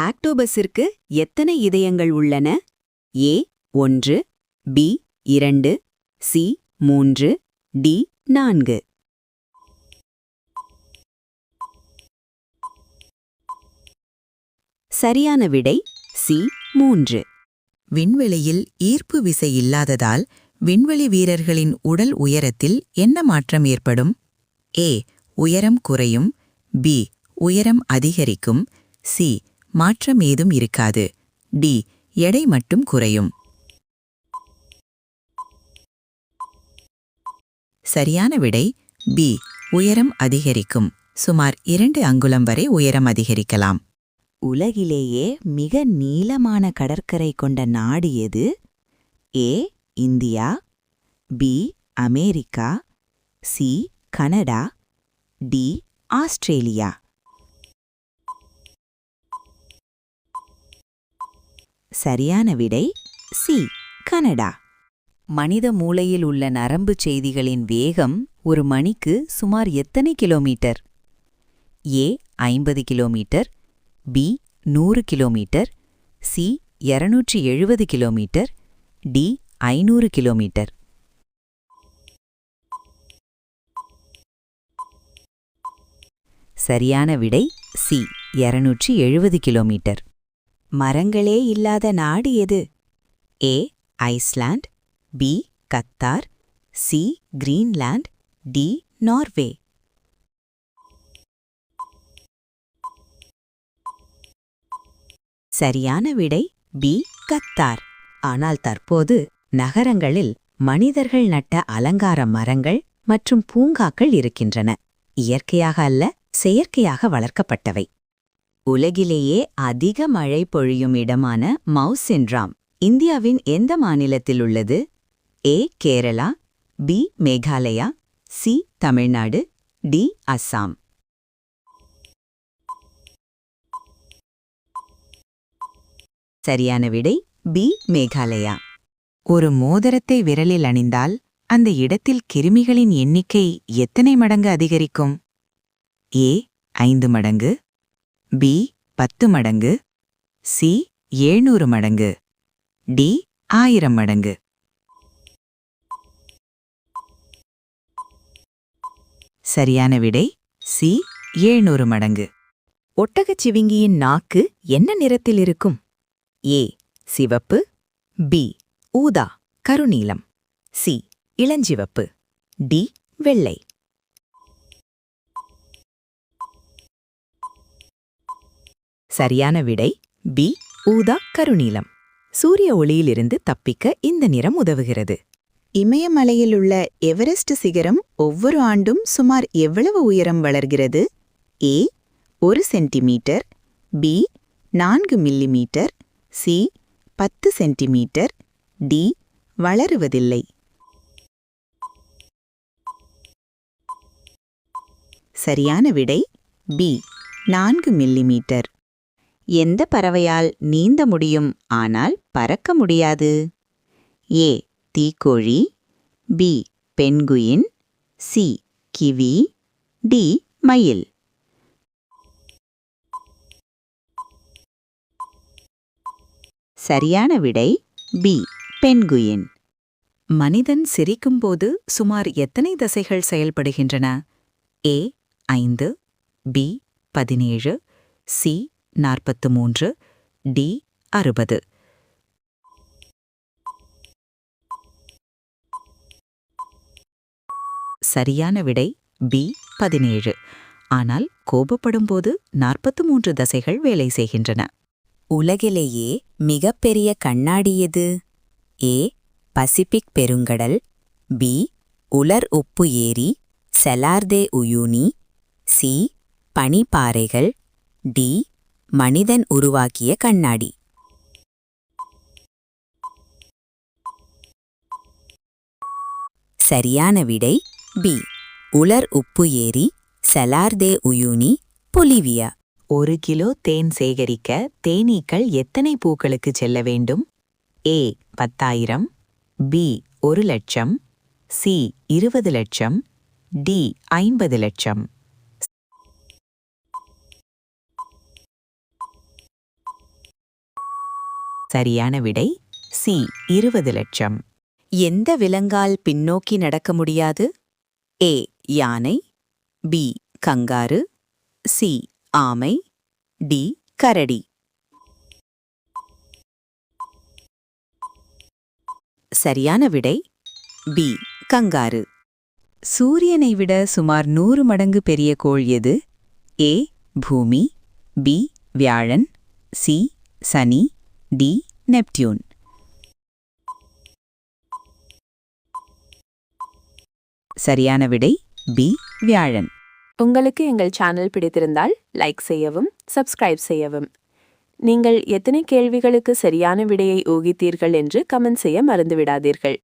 ஆக்டோபஸிற்கு எத்தனை இதயங்கள் உள்ளன? ஏ 1, பி 2, சி 3, டி 4. சரியான விடை சி 3. விண்வெளியில் ஈர்ப்பு விசை இல்லாததால் விண்வெளி வீரர்களின் உடல் உயரத்தில் என்ன மாற்றம் ஏற்படும்? ஏ உயரம் குறையும், பி உயரம் அதிகரிக்கும், சி மாற்றம் ஏதும் இருக்காது, டி எடை மட்டும் குறையும். சரியான விடை பி உயரம் அதிகரிக்கும். சுமார் 2 அங்குலம் வரை உயரம் அதிகரிக்கலாம். உலகிலேயே மிக நீளமான கடற்கரை கொண்ட நாடு எது? A India, B America, C Canada, D Australia. சரியான விடை சி கனடா. மனித மூளையில் உள்ள நரம்பு செய்திகளின் வேகம் ஒரு மணிக்கு சுமார் எத்தனை kilometre? A 50 kilometre, B 100 kilometre, C 270 kilometre, D 500 kilometre. சரியான விடை சி 270 கிலோமீட்டர். மரங்களே இல்லாத நாடு எது? A Iceland, B Qatar, C Greenland, D Norway. சரியான விடை பி கத்தார். ஆனால் தற்போது நகரங்களில் மனிதர்கள் நட்ட அலங்கார மரங்கள் மற்றும் பூங்காக்கள் இருக்கின்றன. இயற்கையாக அல்ல, செயற்கையாக வளர்க்கப்பட்டவை. உலகிலேயே அதிக மழை பொழியும் இடமான மவுசின்ராம் இந்தியாவின் எந்த மாநிலத்தில் உள்ளது? A Kerala, B Meghalaya, C Tamil Nadu, D Assam. சரியான விடை பி மேகாலயா. ஒரு மோதிரத்தை விரலில் அணிந்தால் அந்த இடத்தில் கிருமிகளின் எண்ணிக்கை எத்தனை மடங்கு அதிகரிக்கும்? ஏ 5 மடங்கு, பி 10 மடங்கு, சி 700 மடங்கு, டி 1000 மடங்கு. சரியான விடை சி 700 மடங்கு. ஒட்டகச்சிவிங்கியின் நாக்கு என்ன நிறத்தில் இருக்கும்? ஏ சிவப்பு, பி ஊதா கருநீலம், சி இளஞ்சிவப்பு, டி வெள்ளை. சரியான விடை பி ஊதா கருநீலம். சூரிய ஒளியிலிருந்து தப்பிக்க இந்த நிறம் உதவுகிறது. இமயமலையில் உள்ள எவரெஸ்ட் சிகரம் ஒவ்வொரு ஆண்டும் சுமார் எவ்வளவு உயரம் வளர்கிறது? A 1 centimetre, B 4 millimetre, C 10 centimetre, D வளருவதில்லை. சரியான விடை பி 4 மில்லிமீட்டர். எந்த பறவையால் நீந்த முடியும் ஆனால் பறக்க முடியாது? ஏ தீக்கோழி, B penguin, C kiwi, D மயில். சரியான விடை பி பென்குயின். மனிதன் சிரிக்கும்போது சுமார் எத்தனை தசைகள் செயல்படுகின்றன? ஏ 5, பி 17, சி 43, டி 60. சரியான விடை பி 17. ஆனால் கோபப்படும்போது 43 தசைகள் வேலை செய்கின்றன. உலகிலேயே மிகப்பெரிய கண்ணாடி எது? ஏ பசிபிக் பெருங்கடல், பி உலர் உப்பு ஏரி செலார் தே உயூனி, சி பனிப்பாறைகள், டி மனிதன் உருவாக்கிய கண்ணாடி. சரியான விடை பி உலர் உப்பு ஏரி செலார் தே உயூனி, பொலிவியா. 1 கிலோ தேன் சேகரிக்க தேனீக்கள் எத்தனை பூக்களுக்கு செல்ல வேண்டும்? ஏ 10,000, பி 1,00,000, சி 20,00,000, டி 50,00,000. சரியான விடை சி 20 லட்சம். எந்த விலங்கால் பின்னோக்கி நடக்க முடியாது? ஏ யானை, பி கங்காரு, சி ஆமை, டி கரடி. சரியான விடை பி கங்காரு. சூரியனை விட சுமார் 100 மடங்கு பெரிய கோள் எது? ஏ பூமி, பி வியாழன், சி சனி, டி நெப்டியூன். சரியான விடை பி வியாழன். உங்களுக்கு எங்கள் சேனல் பிடித்திருந்தால் லைக் செய்யவும், சப்ஸ்கிரைப் செய்யவும். நீங்கள் எத்தனை கேள்விகளுக்கு சரியான விடையை ஊகித்தீர்கள் என்று கமெண்ட் செய்ய மறந்துவிடாதீர்கள்.